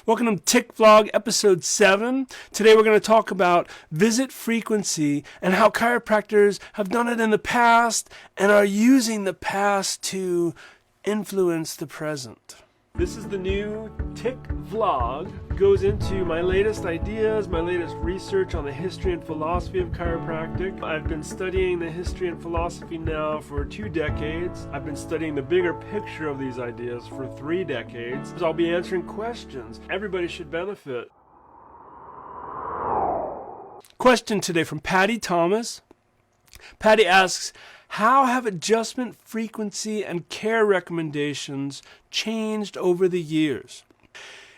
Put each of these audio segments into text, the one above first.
Welcome to TIC Vlog episode 7. Today we're going to talk about visit frequency and how chiropractors have done it in the past and are using the past to influence the present. This is the new TIC Vlog. It goes into my latest ideas, my latest research on the history and philosophy of chiropractic. I've been studying the history and philosophy now for 2 decades. I've been studying the bigger picture of these ideas for 3 decades. I'll be answering questions. Everybody should benefit. Question today from Patty Thomas. Patty asks, how have adjustment frequency and care recommendations changed over the years?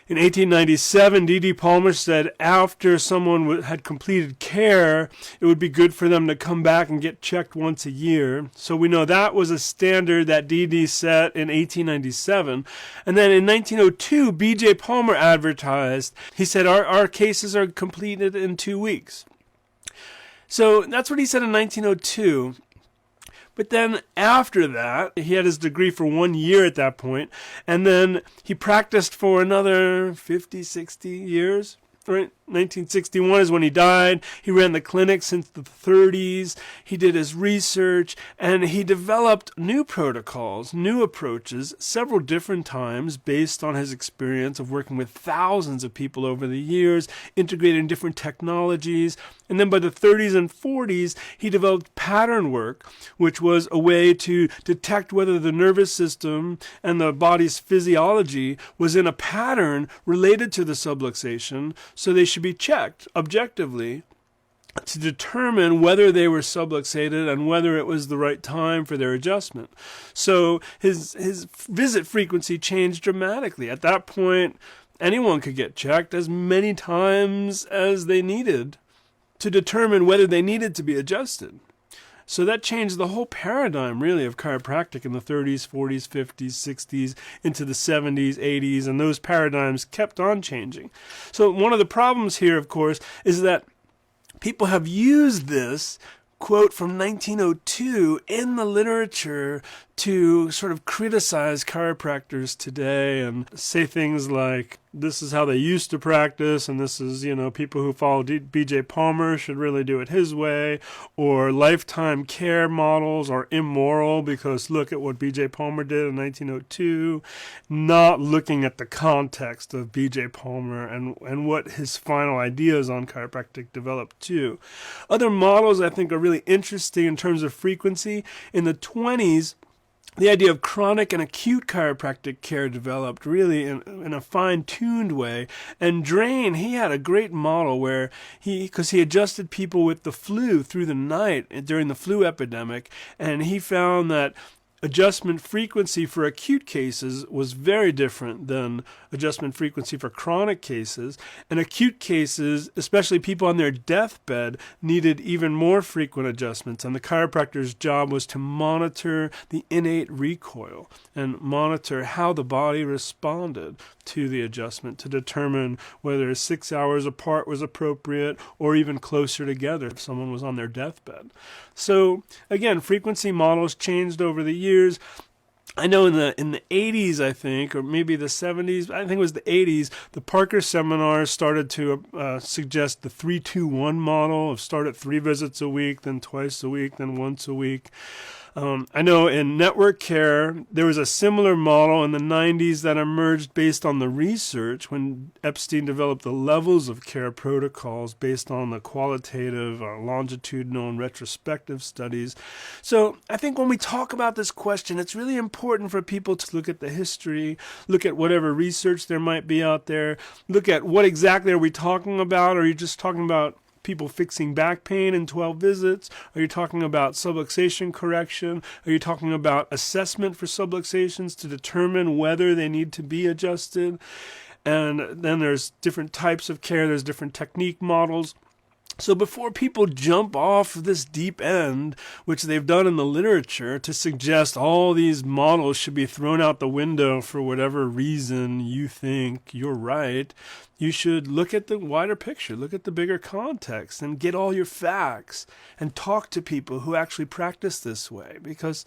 In 1897, D.D. Palmer said after someone had completed care, it would be good for them to come back and get checked once a year. So we know that was a standard that D.D. set in 1897. And then in 1902, B.J. Palmer advertised. He said, our cases are completed in 2 weeks. So that's what he said in 1902. But then after that, he had his degree for 1 year at that point, and then he practiced for another 50, 60 years. Right? 1961 is when he died. He ran the clinic since the 30s. He did his research, and he developed new protocols, new approaches, several different times based on his experience of working with thousands of people over the years, integrating different technologies. And then by the 30s and 40s, he developed pattern work, which was a way to detect whether the nervous system and the body's physiology was in a pattern related to the subluxation, so they should be checked objectively to determine whether they were subluxated and whether it was the right time for their adjustment. So his visit frequency changed dramatically. At that point, anyone could get checked as many times as they needed to determine whether they needed to be adjusted. So that changed the whole paradigm, really, of chiropractic in the 30s, 40s, 50s, 60s, into the 70s, 80s, and those paradigms kept on changing. So one of the problems here, of course, is that people have used this quote from 1902 in the literature to sort of criticize chiropractors today and say things like, this is how they used to practice, and this is, people who follow B.J. Palmer should really do it his way, or lifetime care models are immoral because look at what B.J. Palmer did in 1902, not looking at the context of B.J. Palmer and what his final ideas on chiropractic developed too. Other models I think are really interesting in terms of frequency. In the 20s, the idea of chronic and acute chiropractic care developed really in a fine-tuned way. And Drain, he had a great model where because he adjusted people with the flu through the night during the flu epidemic, and he found that adjustment frequency for acute cases was very different than adjustment frequency for chronic cases. And acute cases, especially people on their deathbed, needed even more frequent adjustments. And the chiropractor's job was to monitor the innate recoil and monitor how the body responded to the adjustment to determine whether 6 hours apart was appropriate or even closer together if someone was on their deathbed. So again, frequency models changed over the years. I know in the 80s, I think, or maybe the 70s, I think it was the 80s, the Parker seminars started to suggest the 3-2-1 model of start at 3 visits a week, then twice a week, then once a week. I know in network care, there was a similar model in the 90s that emerged based on the research when Epstein developed the levels of care protocols based on the qualitative, longitudinal, and retrospective studies. So I think when we talk about this question, it's really important for people to look at the history, look at whatever research there might be out there, look at what exactly are we talking about. Are you just talking about people fixing back pain in 12 visits? Are you talking about subluxation correction? Are you talking about assessment for subluxations to determine whether they need to be adjusted? And then there's different types of care. There's different technique models. So before people jump off this deep end, which they've done in the literature, to suggest all these models should be thrown out the window for whatever reason you think you're right, you should look at the wider picture, look at the bigger context, and get all your facts and talk to people who actually practice this way. Because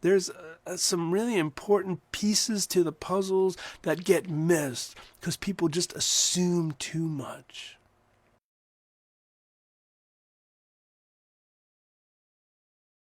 there's some really important pieces to the puzzles that get missed because people just assume too much.